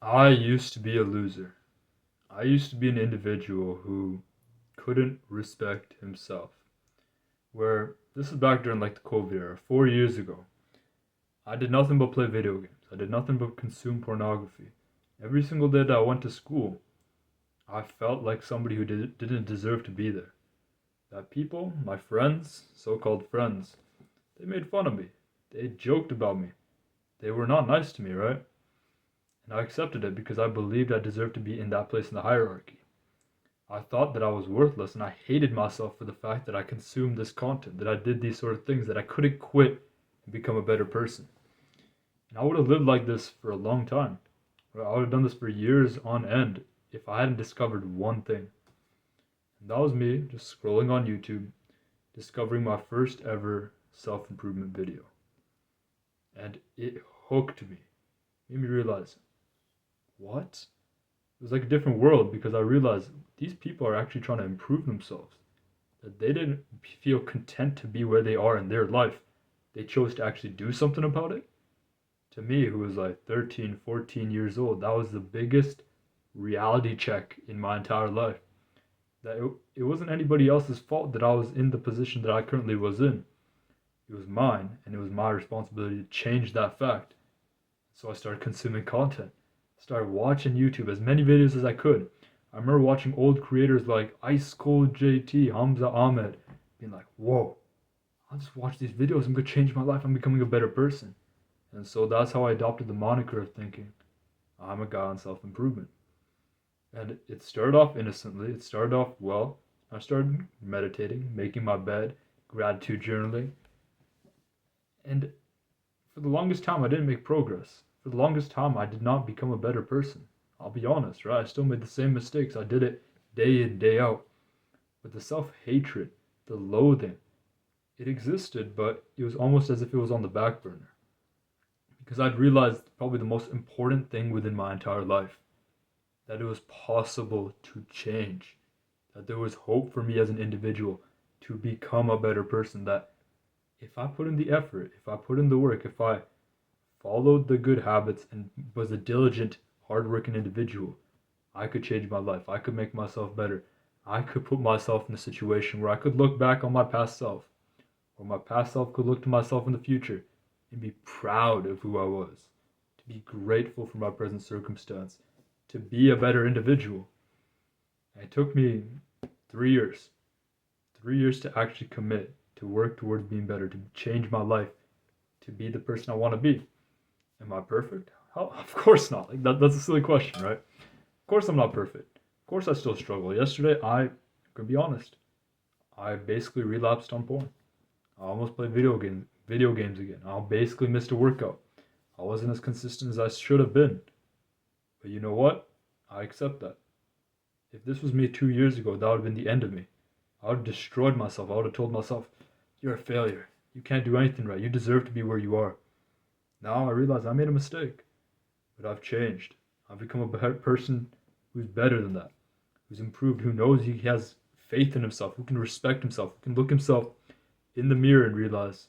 I used to be a loser. I used to be an individual who couldn't respect himself. Where this is back during like the COVID era, 4 years ago. I did nothing but play video games. I did nothing but consume pornography. Every single day that I went to school, I felt like somebody who didn't deserve to be there. That people, my friends, so called friends, they made fun of me. They joked about me. They were not nice to me, right? And I accepted it because I believed I deserved to be in that place in the hierarchy. I thought that I was worthless and I hated myself for the fact that I consumed this content, that I did these sort of things, that I couldn't quit and become a better person. And I would have lived like this for a long time. I would have done this for years on end if I hadn't discovered one thing. And that was me just scrolling on YouTube, discovering my first ever self improvement video. And it hooked me, made me realize, what? It was like a different world because I realized these people are actually trying to improve themselves. That they didn't feel content to be where they are in their life. They chose to actually do something about it. To me, who was like 13, 14 years old, that was the biggest reality check in my entire life. That it wasn't anybody else's fault that I was in the position that I currently was in. It was mine, and it was my responsibility to change that fact. So I started consuming content. Started watching YouTube, as many videos as I could. I remember watching old creators like Ice Cold JT, Hamza Ahmed, being like, whoa, I'll just watch these videos. I'm going to change my life. I'm becoming a better person. And so that's how I adopted the moniker of thinking I'm a guy on self improvement. And it started off innocently, it started off well. I started meditating, making my bed, gratitude journaling. And for the longest time, I didn't make progress. For the longest time, I did not become a better person. I'll be honest, right? I still made the same mistakes. I did it day in, day out. But the self hatred, the loathing, it existed, but it was almost as if it was on the back burner. Because I'd realized probably the most important thing within my entire life, that it was possible to change, that there was hope for me as an individual to become a better person, that if I put in the effort, if I put in the work, if I followed the good habits and was a diligent, hardworking individual, I could change my life. I could make myself better. I could put myself in a situation where I could look back on my past self, or my past self could look to myself in the future and be proud of who I was, to be grateful for my present circumstance, to be a better individual. And it took me 3 years, 3 years to actually commit, to work towards being better, to change my life, to be the person I want to be. Am I perfect? How? Of course not. Like that's a silly question, right? Of course I'm not perfect. Of course I still struggle. Yesterday, I could be honest, I basically relapsed on porn. I almost played video games again. I basically missed a workout. I wasn't as consistent as I should have been. But you know what? I accept that. If this was me 2 years ago, that would have been the end of me. I would have destroyed myself. I would have told myself, you're a failure. You can't do anything right. You deserve to be where you are. Now I realize I made a mistake, but I've changed. I've become a better person who's better than that, who's improved, who knows he has faith in himself, who can respect himself, who can look himself in the mirror and realize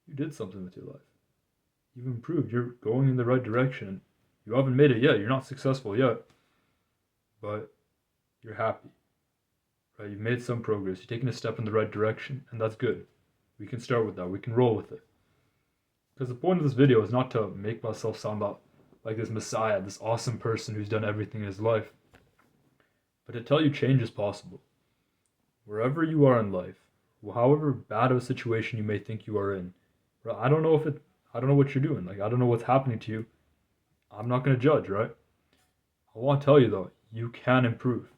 you did something with your life. You've improved. You're going in the right direction. You haven't made it yet. You're not successful yet, but you're happy, right? You've made some progress. You're taking a step in the right direction, and that's good. We can start with that. We can roll with it. Because the point of this video is not to make myself sound like this messiah, this awesome person who's done everything in his life, but to tell you change is possible. Wherever you are in life, however bad of a situation you may think you are in, right? I don't know what you're doing. Like, I don't know what's happening to you. I'm not going to judge, right? I want to tell you though, you can improve.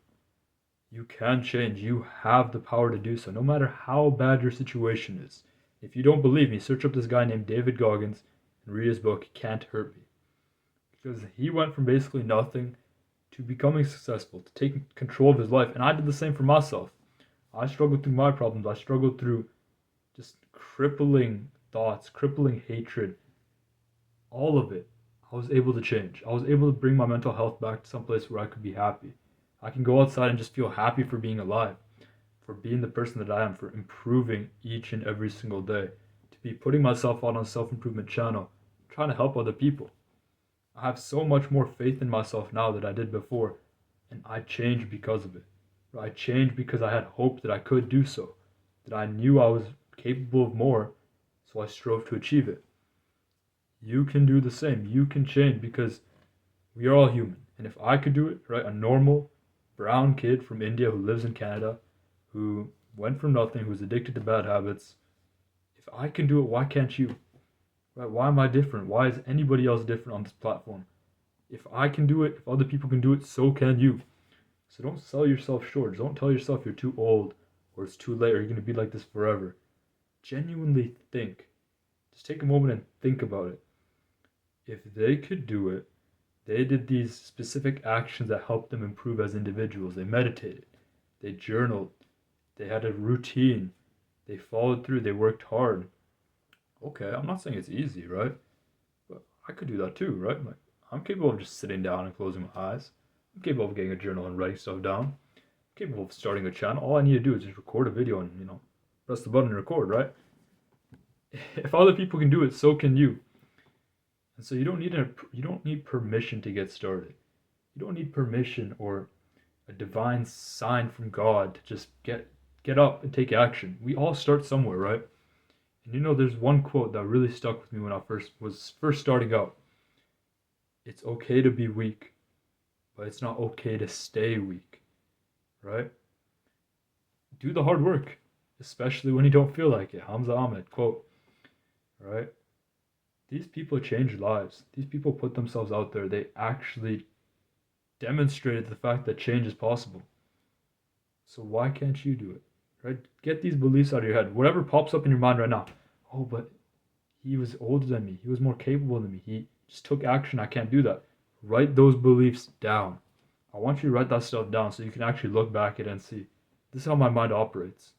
You can change. You have the power to do so, no matter how bad your situation is. If you don't believe me, search up this guy named David Goggins and read his book, Can't Hurt Me. Because he went from basically nothing to becoming successful, to taking control of his life. And I did the same for myself. I struggled through my problems. I struggled through just crippling thoughts, crippling hatred, all of it. I was able to change. I was able to bring my mental health back to some place where I could be happy. I can go outside and just feel happy for being alive, for being the person that I am, for improving each and every single day, to be putting myself out on a self improvement channel, trying to help other people. I have so much more faith in myself now than I did before, and I changed because of it. I changed because I had hope that I could do so, that I knew I was capable of more, so I strove to achieve it. You can do the same. You can change because we are all human. And if I could do it, right, a normal brown kid from India who lives in Canada, who went from nothing, who's addicted to bad habits, if I can do it, why can't you? Right? Why am I different? Why is anybody else different on this platform? If I can do it, if other people can do it, so can you. So don't sell yourself short. Don't tell yourself you're too old or it's too late or you're going to be like this forever. Genuinely think. Just take a moment and think about it. If they could do it, they did these specific actions that helped them improve as individuals. They meditated, they journaled, they had a routine, they followed through, they worked hard. Okay, I'm not saying it's easy, right? But I could do that too, right? Like, I'm capable of just sitting down and closing my eyes. I'm capable of getting a journal and writing stuff down. I'm capable of starting a channel. All I need to do is just record a video and, press the button and record, right? If other people can do it, so can you. And so you don't need permission to get started. You don't need permission or a divine sign from God to just get up and take action. We all start somewhere, right? And there's one quote that really stuck with me when I was first starting out. It's okay to be weak, but it's not okay to stay weak, right? Do the hard work, especially when you don't feel like it. Hamza Ahmed quote, right? These people changed lives. These people put themselves out there. They actually demonstrated the fact that change is possible. So why can't you do it? Right? Get these beliefs out of your head. Whatever pops up in your mind right now. Oh, but he was older than me. He was more capable than me. He just took action. I can't do that. Write those beliefs down. I want you to write that stuff down so you can actually look back at it and see, this is how my mind operates.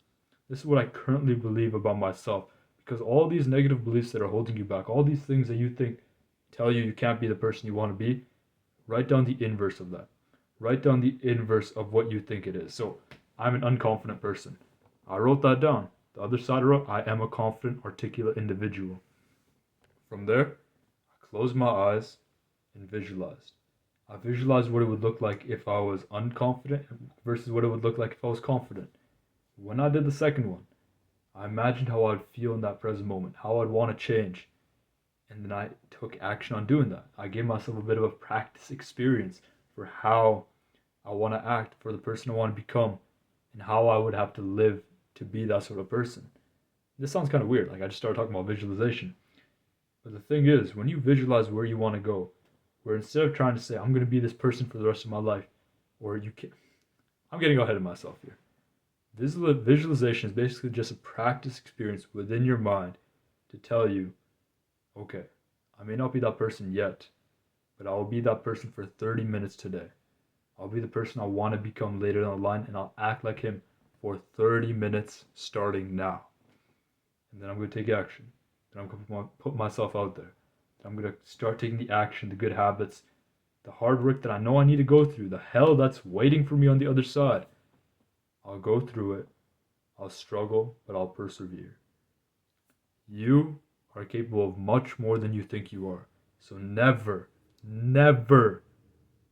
This is what I currently believe about myself. Because all these negative beliefs that are holding you back, all these things that you think tell you can't be the person you want to be, write down the inverse of that. Write down the inverse of what you think it is. So, I'm an unconfident person. I wrote that down. The other side I wrote, I am a confident, articulate individual. From there, I closed my eyes and visualized. I visualized what it would look like if I was unconfident versus what it would look like if I was confident. When I did the second one, I imagined how I'd feel in that present moment, how I'd want to change. And then I took action on doing that. I gave myself a bit of a practice experience for how I want to act, for the person I want to become, and how I would have to live to be that sort of person. This sounds kind of weird, like I just started talking about visualization. But the thing is, when you visualize where you want to go, where instead of trying to say, I'm going to be this person for the rest of my life, or you can, I'm getting ahead of myself here. Visualization is basically just a practice experience within your mind to tell you, okay, I may not be that person yet, but I will be that person for 30 minutes today. I'll be the person I want to become later down the line, and I'll act like him for 30 minutes starting now. And then I'm going to take action. Then I'm going to put myself out there. Then I'm going to start taking the action, the good habits, the hard work that I know I need to go through, the hell that's waiting for me on the other side. I'll go through it. I'll struggle, but I'll persevere. You are capable of much more than you think you are. So never, never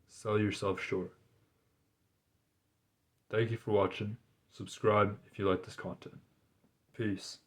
sell yourself short. Thank you for watching. Subscribe if you like this content. Peace.